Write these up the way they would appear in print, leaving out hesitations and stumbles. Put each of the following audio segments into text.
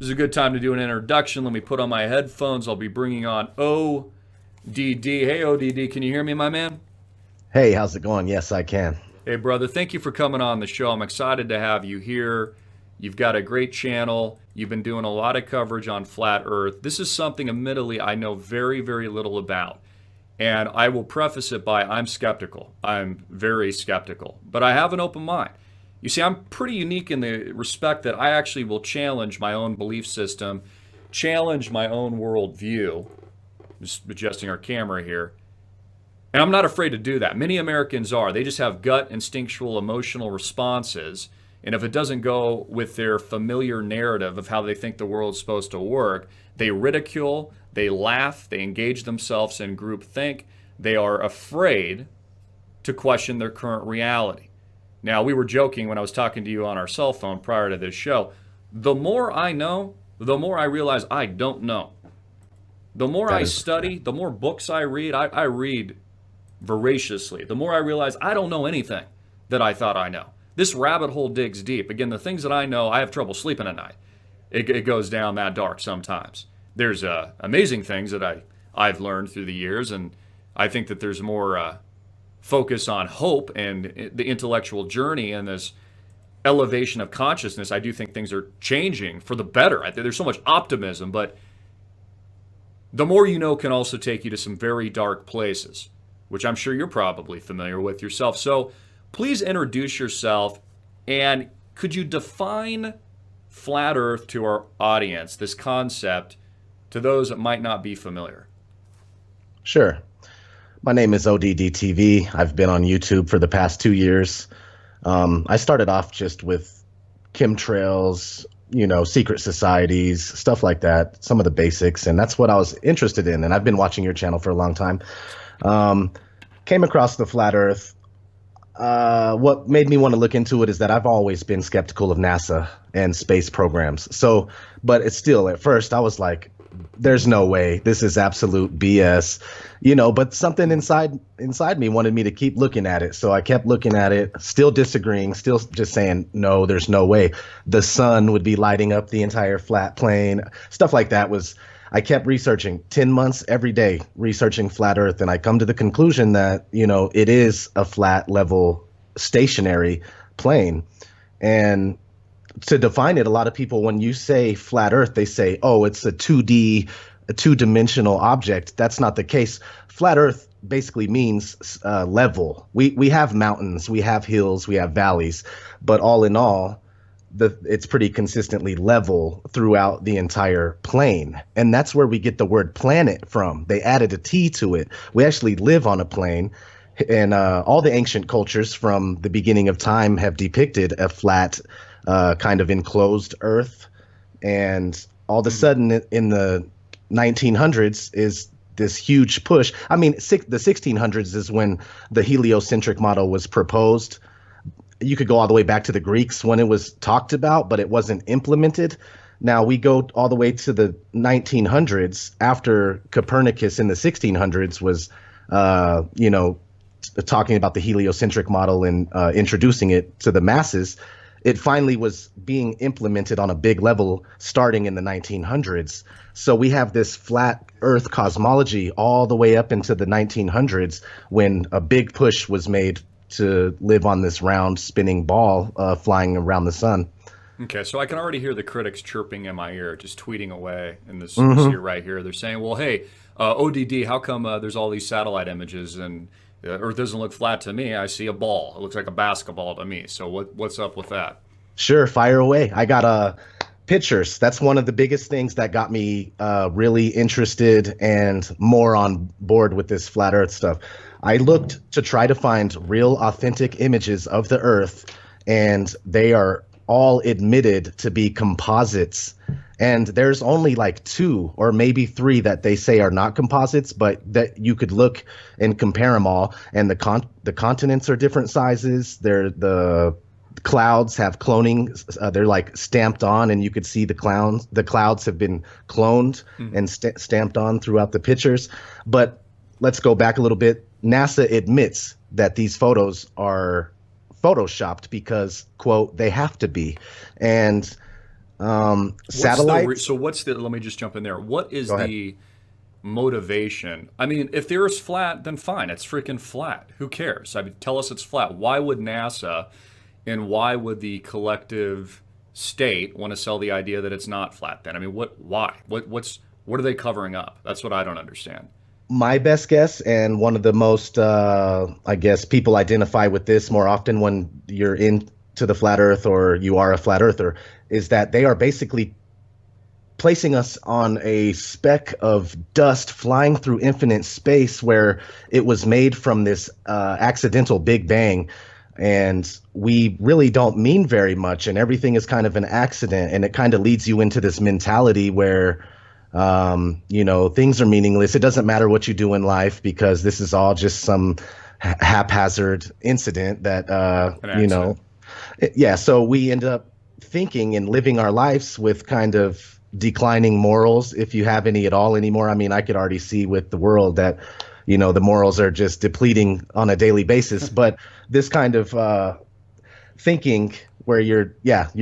This is a good time to do an introduction. Let me put on my headphones. I'll be bringing on ODD. Hey, ODD, can you hear me, my man? Hey, how's it going? Yes, I can. Hey, brother, thank you for coming on the show. I'm excited to have you here. You've got a great channel. You've been doing a lot of coverage on Flat Earth. This is something, admittedly, I know very, very little about. And I will preface it by I'm skeptical. I'm very skeptical. But I have an open mind. You see, I'm pretty unique in the respect that I actually will challenge my own belief system, challenge my own worldview. Just adjusting our camera here. And I'm not afraid to do that. Many Americans are. They just have gut, instinctual, emotional responses. And if it doesn't go with their familiar narrative of how they think the world's supposed to work, they ridicule, they laugh, they engage themselves in groupthink. They are afraid to question their current reality. Now, we were joking when I was talking to you on our cell phone prior to this show. The more I know, the more I realize I don't know. The more I study, the more books I read voraciously. The more I realize I don't know anything that I thought I know. This rabbit hole digs deep. Again, the things that I know, I have trouble sleeping at night. It goes down that dark sometimes. There's amazing things that I've learned through the years, and I think that there's more focus on hope and the intellectual journey and this elevation of consciousness. I do think things are changing for the better. There's so much optimism, but the more you know can also take you to some very dark places, which I'm sure you're probably familiar with yourself. So please introduce yourself, and could you define flat Earth to our audience, this concept, to those that might not be familiar? Sure. My name is ODD I've been on YouTube for the past 2 years. I started off just with chemtrails, secret societies, stuff like that, some of the basics, and that's what I was interested in. And I've been watching your channel for a long time. Came across the flat Earth. What made me want to look into it is that I've always been skeptical of NASA and space programs. But it's still, at first, I was like, there's no way. This is absolute BS, but something inside me wanted me to keep looking at it. So I kept looking at it, still disagreeing, still just saying, no, there's no way. The sun would be lighting up the entire flat plane. Stuff like that I kept researching 10 months every day, researching flat Earth. And I come to the conclusion that, it is a flat level stationary plane. And to define it, a lot of people, when you say flat Earth, they say, oh, it's a two-dimensional object. That's not the case. Flat Earth basically means level. We have mountains, we have hills, we have valleys, but all in all, it's pretty consistently level throughout the entire plane. And that's where we get the word planet from. They added a T to it. We actually live on a plane. And all the ancient cultures from the beginning of time have depicted a flat kind of enclosed Earth. And all of a sudden in the 1900s is this huge push. I mean, the 1600s is when the heliocentric model was proposed. You could go all the way back to the Greeks when it was talked about, but it wasn't implemented. Now we go all the way to the 1900s after Copernicus in the 1600s was, talking about the heliocentric model and introducing it to the masses. It finally was being implemented on a big level starting in the 1900s. So we have this flat Earth cosmology all the way up into the 1900s when a big push was made to live on this round spinning ball flying around the sun. Okay, so I can already hear the critics chirping in my ear, just tweeting away in this here right here. They're saying, well, hey, ODD, how come there's all these satellite images and Earth doesn't look flat to me? I see a ball. It looks like a basketball to me. So what's up with that? Sure, fire away. I got pictures. That's one of the biggest things that got me really interested and more on board with this flat Earth stuff. I looked to try to find real authentic images of the Earth, and they are all admitted to be composites. And there's only like 2 or maybe 3 that they say are not composites, but that you could look and compare them all. And the continents are different sizes. The clouds have cloning. They're like stamped on, and you could see the clouds have been cloned and stamped on throughout the pictures. But let's go back a little bit. NASA admits that these photos are photoshopped because, quote, they have to be. And Satellites. So what's the, let me just jump in there. What is Go ahead. the motivation? I mean, if the Earth's flat, then fine, it's freaking flat. Who cares? I mean, tell us it's flat. Why would NASA and why would the collective state want to sell the idea that it's not flat then? I mean, why? What are they covering up? That's what I don't understand. My best guess, and one of the most, I guess, people identify with this more often when you're into the flat Earth or you are a flat earther, is that they are basically placing us on a speck of dust flying through infinite space where it was made from this accidental Big Bang. And we really don't mean very much, and everything is kind of an accident. And it kind of leads you into this mentality where things are meaningless. It doesn't matter what you do in life because this is all just some haphazard incident that, yeah. So we end up thinking and living our lives with kind of declining morals, if you have any at all anymore. I mean, I could already see with the world that, the morals are just depleting on a daily basis. But this kind of thinking where you're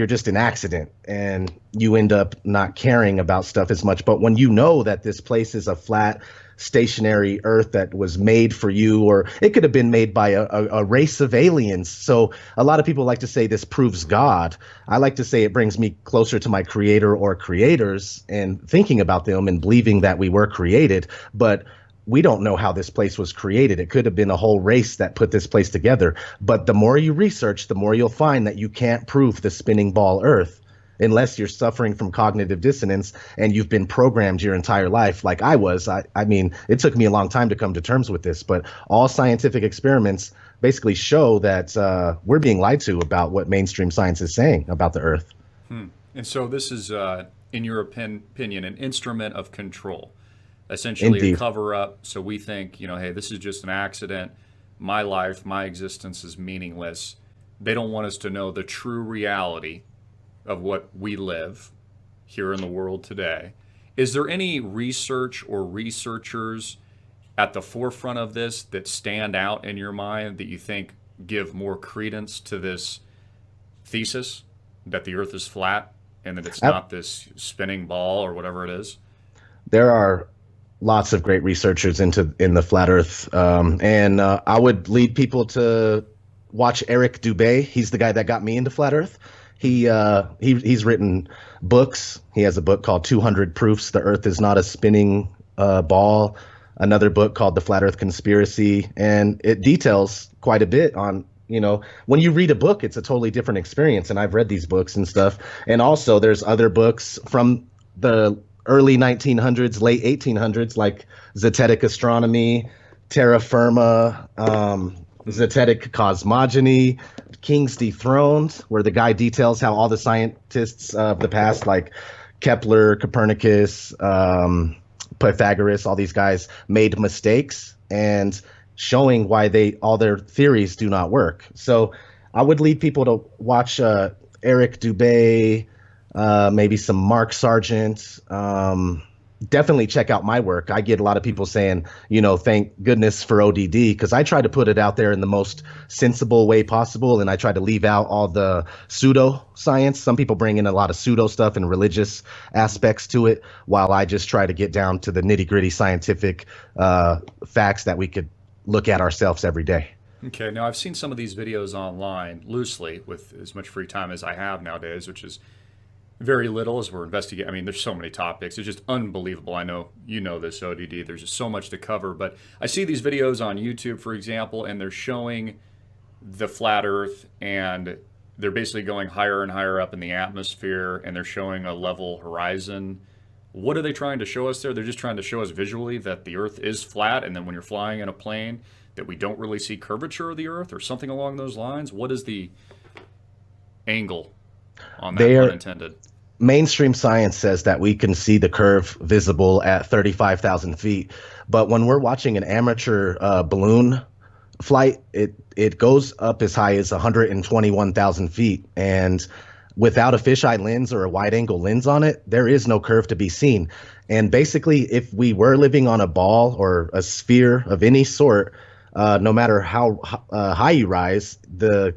just an accident and you end up not caring about stuff as much. But when you know that this place is a flat, stationary Earth that was made for you, or it could have been made by a race of aliens. So a lot of people like to say this proves God. I like to say it brings me closer to my creator or creators and thinking about them and believing that we were created. But we don't know how this place was created. It could have been a whole race that put this place together. But the more you research, the more you'll find that you can't prove the spinning ball Earth unless you're suffering from cognitive dissonance and you've been programmed your entire life like I was. I mean, it took me a long time to come to terms with this, but all scientific experiments basically show that we're being lied to about what mainstream science is saying about the Earth. And so this is, in your opinion, an instrument of control, essentially. Indeed. A cover up. So we think, hey, this is just an accident. My life, my existence is meaningless. They don't want us to know the true reality of what we live here in the world today. Is there any research or researchers at the forefront of this that stand out in your mind that you think give more credence to this thesis that the Earth is flat and that it's not this spinning ball or whatever it is? There are lots of great researchers in the flat Earth, and I would lead people to watch Eric Dubay. He's the guy that got me into flat Earth. He's written books. He has a book called 200 Proofs the Earth is Not a Spinning Ball, another book called The Flat Earth Conspiracy, and it details quite a bit on, when you read a book, it's a totally different experience. And I've read these books and stuff. And also there's other books from the early 1900s, late 1800s, like Zetetic Astronomy, Terra Firma, Zetetic Cosmogony, Kings Dethroned, where the guy details how all the scientists of the past, like Kepler, Copernicus, Pythagoras, all these guys made mistakes and showing why all their theories do not work. So I would lead people to watch Eric Dubay, maybe some Mark Sargent. Definitely check out my work. I get a lot of people saying, thank goodness for ODD, because I try to put it out there in the most sensible way possible, and I try to leave out all the pseudo science. Some people bring in a lot of pseudo stuff and religious aspects to it, while I just try to get down to the nitty gritty scientific facts that we could look at ourselves every day. Okay, now I've seen some of these videos online loosely with as much free time as I have nowadays, which is very little as we're investigating. I mean, there's so many topics. It's just unbelievable. I know you know this, ODD. There's just so much to cover. But I see these videos on YouTube, for example, and they're showing the flat Earth, and they're basically going higher and higher up in the atmosphere, and they're showing a level horizon. What are they trying to show us there? They're just trying to show us visually that the Earth is flat, and then when you're flying in a plane, that we don't really see curvature of the Earth or something along those lines. What is the angle on that, pun intended? Mainstream science says that we can see the curve visible at 35,000 feet. But when we're watching an amateur balloon flight, it goes up as high as 121,000 feet. And without a fisheye lens or a wide angle lens on it, there is no curve to be seen. And basically, if we were living on a ball or a sphere of any sort, no matter how high you rise, the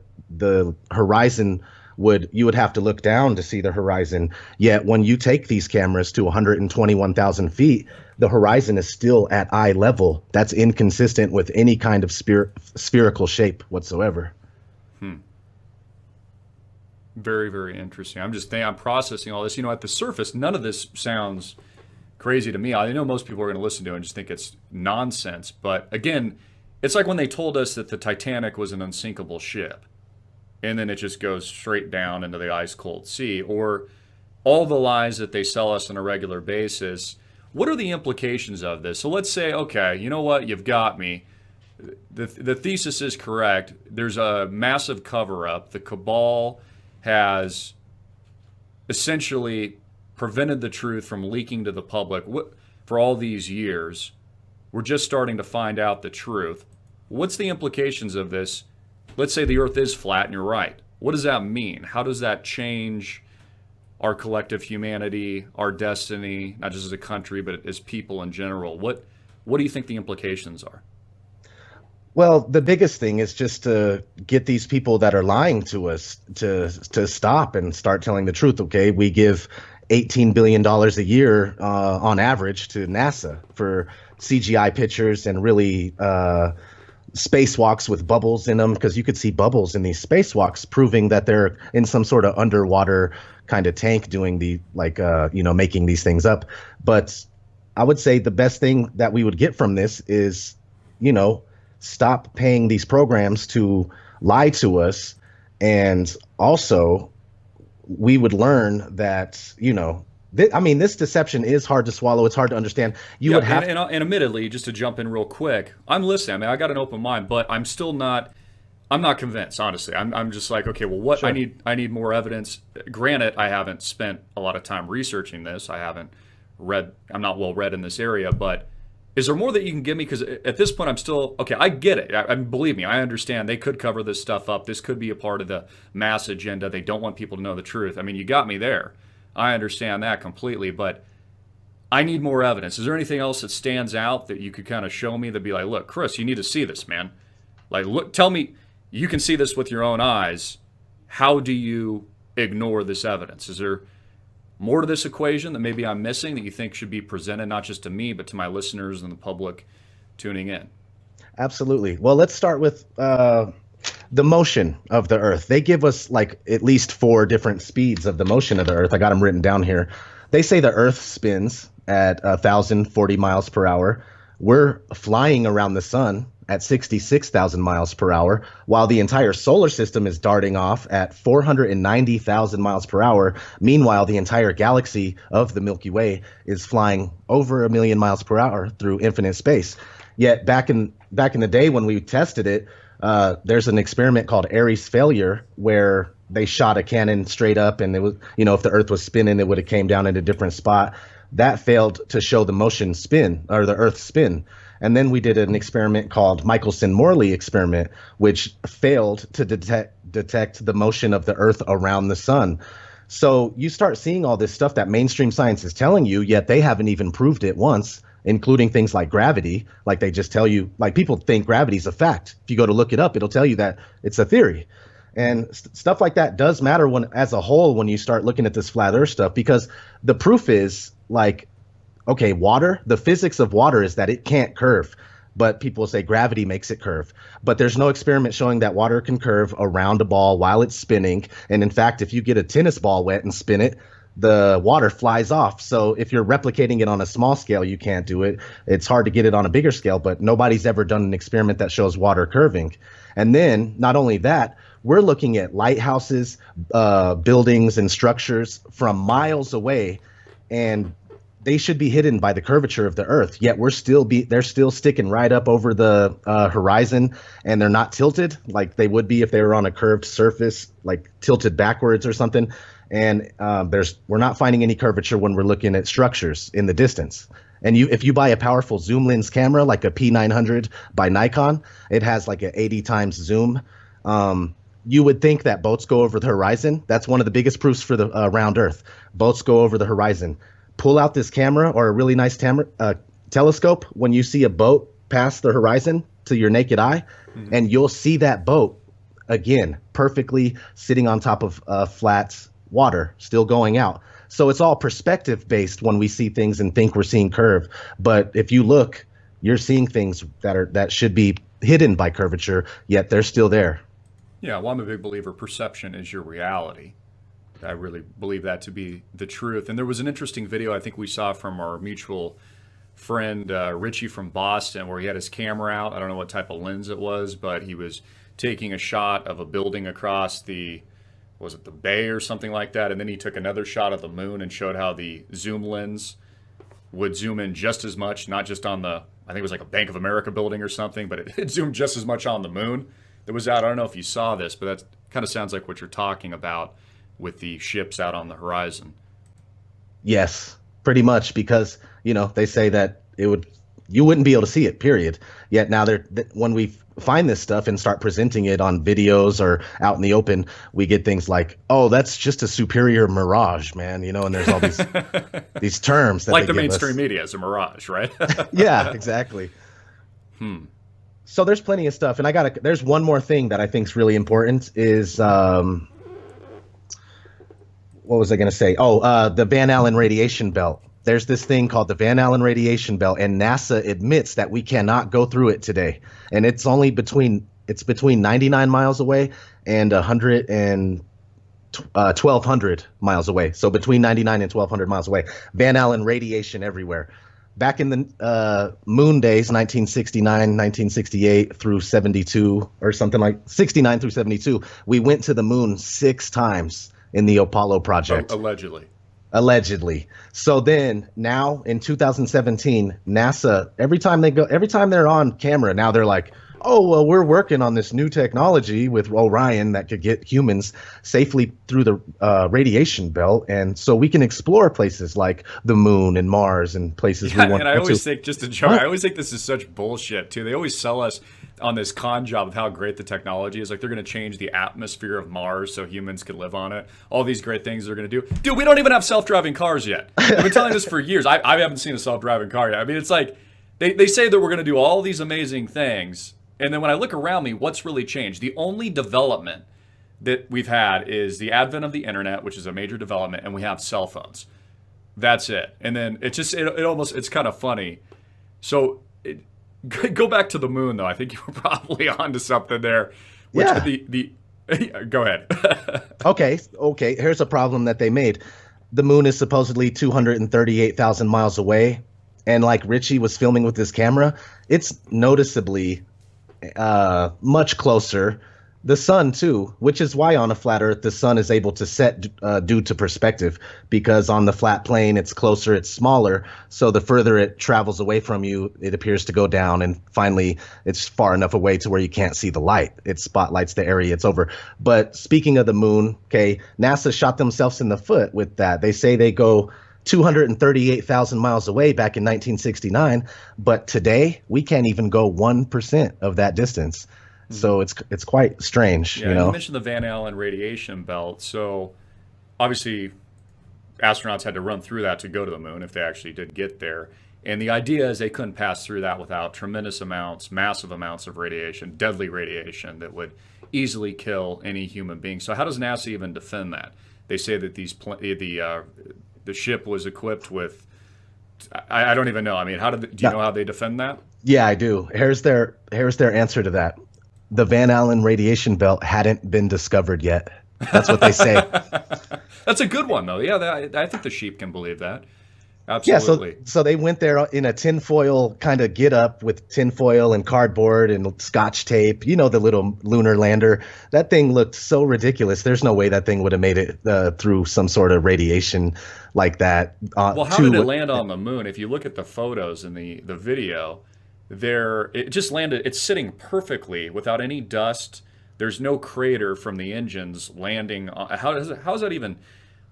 horizon you would have to look down to see the horizon. Yet when you take these cameras to 121,000 feet, the horizon is still at eye level. That's inconsistent with any kind of spherical shape whatsoever. Very, very interesting. I'm processing all this. You know, at the surface, none of this sounds crazy to me. I know most people are going to listen to it and just think it's nonsense. But again, it's like when they told us that the Titanic was an unsinkable ship, and then it just goes straight down into the ice cold sea, or all the lies that they sell us on a regular basis. What are the implications of this? So let's say, okay, you know what? You've got me. The thesis is correct. There's a massive cover-up. The cabal has essentially prevented the truth from leaking to the public for all these years. We're just starting to find out the truth. What's the implications of this? Let's say the Earth is flat and you're right. What does that mean? How does that change our collective humanity, our destiny, not just as a country, but as people in general? What do you think the implications are? Well, the biggest thing is just to get these people that are lying to us to stop and start telling the truth. Okay, we give $18 billion a year on average to NASA for CGI pictures and really spacewalks with bubbles in them, because you could see bubbles in these spacewalks, proving that they're in some sort of underwater kind of tank doing making these things up. But I would say the best thing that we would get from this is, stop paying these programs to lie to us. And also we would learn that, this deception is hard to swallow. It's hard to understand. And admittedly, just to jump in real quick, I'm listening. I mean, I got an open mind, but I'm not convinced, honestly. I'm just like, okay, well, what? Sure. I need more evidence. Granted, I haven't spent a lot of time researching this. I'm not well read in this area, but is there more that you can give me? Because at this point, I'm still, okay, I get it. Believe me, I understand they could cover this stuff up. This could be a part of the mass agenda. They don't want people to know the truth. I mean, you got me there. I understand that completely, but I need more evidence. Is there anything else that stands out that you could kind of show me that'd be like, look, Chris, you need to see this, man. Like, look, tell me, you can see this with your own eyes. How do you ignore this evidence? Is there more to this equation that maybe I'm missing that you think should be presented not just to me, but to my listeners and the public tuning in? Absolutely. Well, let's start with the motion of the Earth. They give us like at least 4 different speeds of the motion of the Earth. I got them written down here. They say the Earth spins at 1,040 miles per hour. We're flying around the sun at 66,000 miles per hour, while the entire solar system is darting off at 490,000 miles per hour. Meanwhile, the entire galaxy of the Milky Way is flying over 1 million miles per hour through infinite space. Yet back in the day when we tested it, there's an experiment called Ares failure, where they shot a cannon straight up, and it was, if the Earth was spinning, it would have came down in a different spot. That failed to show the motion spin, or the Earth spin. And then we did an experiment called Michelson-Morley experiment, which failed to detect the motion of the Earth around the sun. So you start seeing all this stuff that mainstream science is telling you, yet they haven't even proved it once, including things like gravity. Like, they just tell you, like, people think gravity is a fact. If you go to look it up, it'll tell you that it's a theory. And stuff like that does matter as a whole when you start looking at this flat Earth stuff, because the proof is, like, okay, water, the physics of water is that it can't curve, but people say gravity makes it curve. But there's no experiment showing that water can curve around a ball while it's spinning. And in fact, if you get a tennis ball wet and spin it, the water flies off. So if you're replicating it on a small scale, you can't do it. It's hard to get it on a bigger scale, but nobody's ever done an experiment that shows water curving. And then not only that, we're looking at lighthouses, buildings and structures from miles away, and they should be hidden by the curvature of the Earth. Yet they're still sticking right up over the horizon, and they're not tilted like they would be if they were on a curved surface, like tilted backwards or something. And we're not finding any curvature when we're looking at structures in the distance. And if you buy a powerful zoom lens camera like a P900 by Nikon, it has like an 80 times zoom. You would think that boats go over the horizon. That's one of the biggest proofs for the round Earth. Boats go over the horizon. Pull out this camera or a really nice telescope when you see a boat pass the horizon to your naked eye, and you'll see that boat again, perfectly sitting on top of flat water, still going out. So it's all perspective based when we see things and think we're seeing curve. But if you look, you're seeing things that should be hidden by curvature, yet they're still there. Yeah, well, I'm a big believer perception is your reality. I really believe that to be the truth. And there was an interesting video I think we saw from our mutual friend Richie from Boston where he had his camera out. I don't know what type of lens it was, but he was taking a shot of a building across the, was it the bay or something like that? And then he took another shot of the moon and showed how the zoom lens would zoom in just as much, not just on the, I think it was like a Bank of America building or something, but it zoomed just as much on the moon that was out. I don't know if you saw this, but that kind of sounds like what you're talking about with the ships out on the horizon. Yes, pretty much, because they say that you wouldn't be able to see it, period. Yet now when we find this stuff and start presenting it on videos or out in the open, we get things like, oh, that's just a superior mirage, man, and there's all these these terms that like the give mainstream us. media is a mirage, right? Yeah, exactly. So there's plenty of stuff, and there's one more thing that I think is really important is what was I going to say? Oh, the Van Allen radiation belt. There's this thing called the Van Allen radiation belt, and NASA admits that we cannot go through it today. And it's between 99 miles away and 1,200 miles away. So between 99 and 1,200 miles away. Van Allen radiation everywhere. Back in the moon days, 1969, 1968 through 72, or something like 69 through 72, we went to the moon 6 times in the Apollo project. Allegedly. So then now in 2017, NASA, every time they're on camera, now they're like, oh, well, we're working on this new technology with Orion that could get humans safely through the radiation belt. And so we can explore places like the moon and Mars and places we want to go to. And I always think, just a joke, I always think this is such bullshit, too. They always sell us on this con job of how great the technology is. Like, they're going to change the atmosphere of Mars so humans can live on it. All these great things they're going to do. Dude, we don't even have self-driving cars yet. I've been telling this for years. I haven't seen a self-driving car yet. I mean, it's like, they say that we're going to do all these amazing things. And then when I look around me, what's really changed? The only development that we've had is the advent of the internet, which is a major development, and we have cell phones. That's it. And then it's kind of funny. So go back to the moon, though. I think you were probably onto something there. Which go ahead. Okay. Here's a problem that they made. The moon is supposedly 238,000 miles away. And like Richie was filming with his camera, it's noticeably much closer. The sun too, which is why on a flat Earth the sun is able to set due to perspective, because on the flat plane it's closer, it's smaller, so the further it travels away from you, it appears to go down, and finally it's far enough away to where you can't see the light. It spotlights the area it's over. But speaking of the moon, okay, NASA shot themselves in the foot with that. They say they go 238,000 miles away back in 1969, but today we can't even go 1% of that distance. So it's quite strange, Yeah, you mentioned the Van Allen radiation belt. So obviously astronauts had to run through that to go to the moon if they actually did get there. And the idea is they couldn't pass through that without tremendous amounts, massive amounts of radiation, deadly radiation that would easily kill any human being. So how does NASA even defend that? They say that the ship was equipped with, I don't even know. I mean, do you know how they defend that? Yeah, I do. Here's their answer to that. The Van Allen radiation belt hadn't been discovered yet. That's what they say. That's a good one, though. Yeah, I think the sheep can believe that. Absolutely. Yeah, so they went there in a tinfoil kind of get up with tinfoil and cardboard and scotch tape. The little lunar lander. That thing looked so ridiculous. There's no way that thing would have made it through some sort of radiation like that. Well, how did it land on the moon? If you look at the photos and the video, it just landed. It's sitting perfectly without any dust. There's no crater from the engines landing. How is that even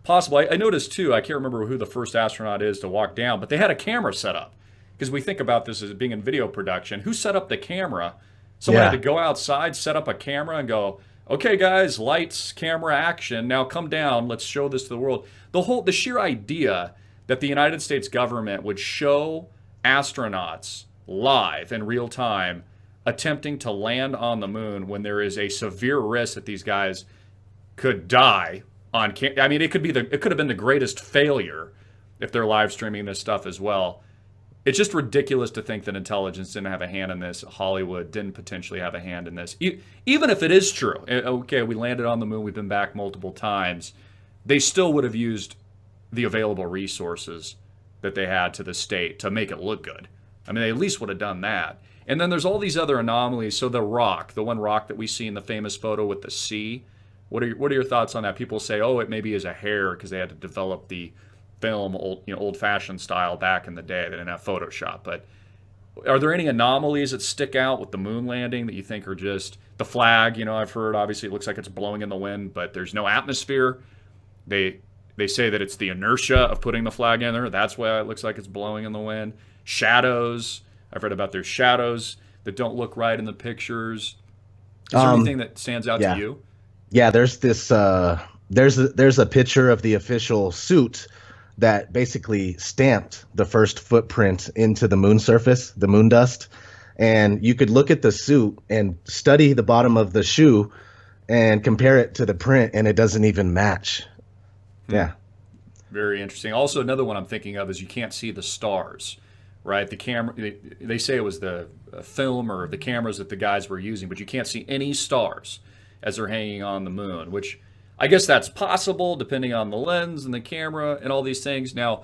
possible? I noticed too, I can't remember who the first astronaut is to walk down, but they had a camera set up, because we think about this as being in video production. Who set up the camera? Someone had to go outside, set up a camera, and go, okay guys, lights, camera, action, now come down, let's show this to the world. The sheer idea that the United States government would show astronauts live in real time attempting to land on the moon when there is a severe risk that these guys could die on I mean, it could have been the greatest failure if they're live streaming this stuff as well. It's just ridiculous to think that intelligence didn't have a hand in this. Hollywood didn't potentially have a hand in this. Even if it is true, okay, we landed on the moon, we've been back multiple times, they still would have used the available resources that they had to the state to make it look good. I mean, they at least would have done that. And then there's all these other anomalies. So the one rock that we see in the famous photo with the sea, what are your thoughts on that? People say, oh, it maybe is a hair because they had to develop the film old-fashioned style back in the day. They didn't have Photoshop. But are there any anomalies that stick out with the moon landing that you think are just the flag? I've heard obviously it looks like it's blowing in the wind, but there's no atmosphere. They say that it's the inertia of putting the flag in there. That's why it looks like it's blowing in the wind. Shadows. I've read about there's shadows that don't look right in the pictures. Is there anything that stands out to you? Yeah, there's this. There's a picture of the official suit that basically stamped the first footprint into the moon surface, the moon dust, and you could look at the suit and study the bottom of the shoe and compare it to the print, and it doesn't even match. Yeah. Very interesting. Also, another one I'm thinking of is you can't see the stars, right? The camera, they say it was the film or the cameras that the guys were using, but you can't see any stars as they're hanging on the moon, which I guess that's possible depending on the lens and the camera and all these things. Now,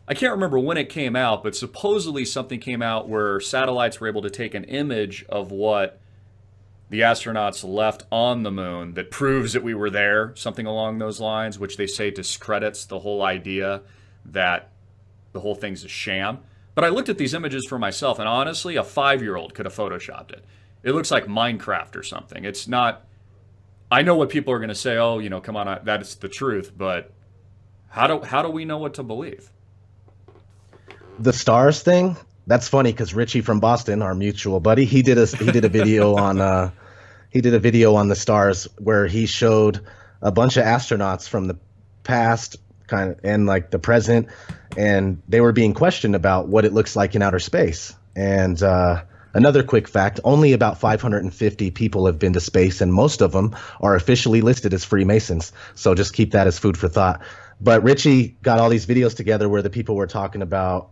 I can't remember when it came out, but supposedly something came out where satellites were able to take an image of what the astronauts left on the moon that proves that we were there, something along those lines, which they say discredits the whole idea that the whole thing's a sham. But I looked at these images for myself, and honestly, a 5-year-old could have photoshopped it. It looks like Minecraft or something. It's not... I know what people are going to say, oh, come on, that is the truth, but how do we know what to believe? The stars thing, that's funny because Richie from Boston, our mutual buddy, he did a video on the stars where he showed a bunch of astronauts from the past and like the present, and they were being questioned about what it looks like in outer space. And another quick fact, only about 550 people have been to space, and most of them are officially listed as Freemasons. So just keep that as food for thought. But Richie got all these videos together where the people were talking about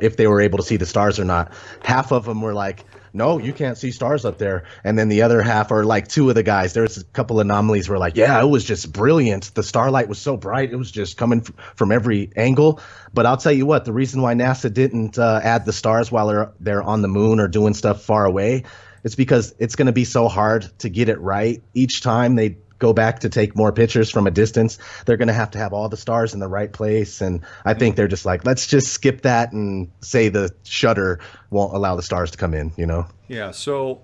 if they were able to see the stars or not. Half of them were like, no, you can't see stars up there. And then the other half are like, two of the guys, there's a couple anomalies where like, yeah, it was just brilliant. The starlight was so bright. It was just coming from every angle. But I'll tell you what, the reason why NASA didn't add the stars while they're on the moon or doing stuff far away, it's because it's going to be so hard to get it right. Each time they go back to take more pictures from a distance, they're going to have all the stars in the right place. And I think they're just like, let's just skip that and say the shutter won't allow the stars to come in, Yeah, so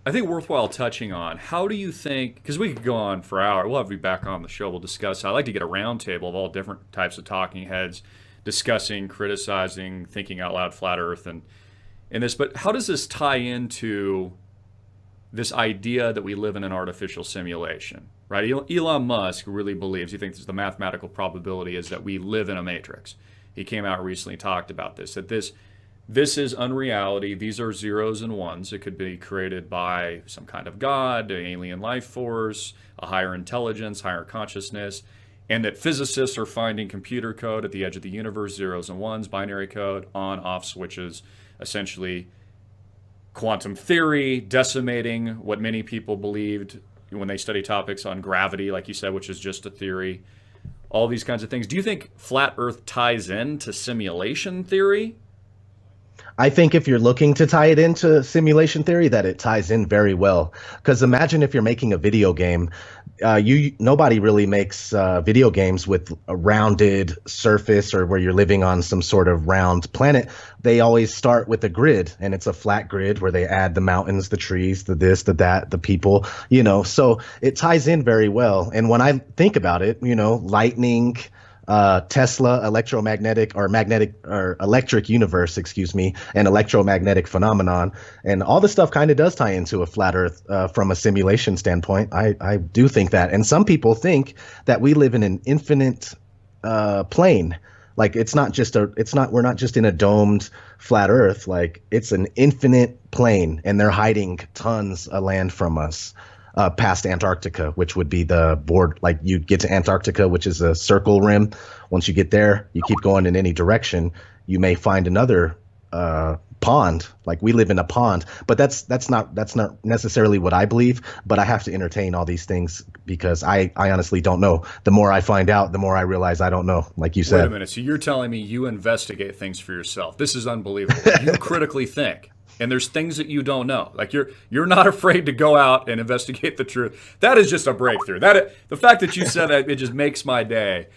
I think worthwhile touching on, how do you think, because we could go on for hours, we'll have you back on the show, we'll discuss. I like to get a roundtable of all different types of talking heads discussing, criticizing, thinking out loud, flat earth and this, but how does this tie into this idea that we live in an artificial simulation, right? Elon Musk really believes, he thinks the mathematical probability is that we live in a matrix. He came out recently, talked about this, that this is unreality. These are zeros and ones. It could be created by some kind of God, an alien life force, a higher intelligence, higher consciousness, and that physicists are finding computer code at the edge of the universe, zeros and ones, binary code, on, off switches, essentially quantum theory, decimating what many people believed when they study topics on gravity, like you said, which is just a theory, all these kinds of things. Do you think flat earth ties into simulation theory? I think if you're looking to tie it into simulation theory, that it ties in very well. Because imagine if you're making a video game, nobody really makes video games with a rounded surface or where you're living on some sort of round planet. They always start with a grid, and it's a flat grid where they add the mountains, the trees, the this, the that, the people, so it ties in very well. And when I think about it, lightning, Tesla, electromagnetic or magnetic or electric universe, and electromagnetic phenomenon. And all this stuff kind of does tie into a flat earth from a simulation standpoint. I do think that. And some people think that we live in an infinite plane. Like we're not just in a domed flat Earth. Like it's an infinite plane, and they're hiding tons of land from us. Past Antarctica, which would be the board. Like you get to Antarctica, which is a circle rim. Once you get there, you keep going in any direction, you may find another pond. Like we live in a pond, but that's not necessarily what I believe. But I have to entertain all these things because I honestly don't know. The more I find out, the more I realize I don't know. Like you said. Wait a minute. So you're telling me you investigate things for yourself? This is unbelievable. You critically think. And there's things that you don't know. Like you're not afraid to go out and investigate the truth. That is just a breakthrough. The fact that you said that, it just makes my day,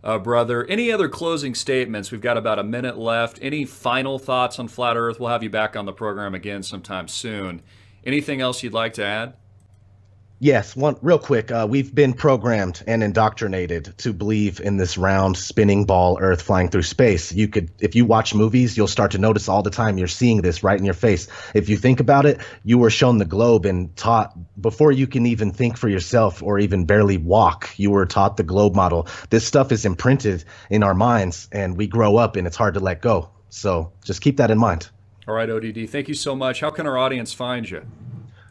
brother. Any other closing statements? We've got about a minute left. Any final thoughts on Flat Earth? We'll have you back on the program again sometime soon. Anything else you'd like to add? Yes, one real quick. We've been programmed and indoctrinated to believe in this round spinning ball Earth flying through space. If you watch movies, you'll start to notice all the time you're seeing this right in your face. If you think about it, you were shown the globe and taught before you can even think for yourself or even barely walk. You were taught the globe model. This stuff is imprinted in our minds, and we grow up, and it's hard to let go. So just keep that in mind. All right, ODD. Thank you so much. How can our audience find you?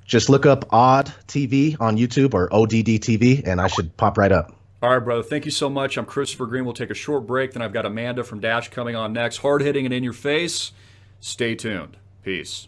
Just look up Odd TV on YouTube or ODD TV, and I should pop right up. All right, brother. Thank you so much. I'm Christopher Green. We'll take a short break. Then I've got Amanda from Dash coming on next. Hard hitting and in your face. Stay tuned. Peace.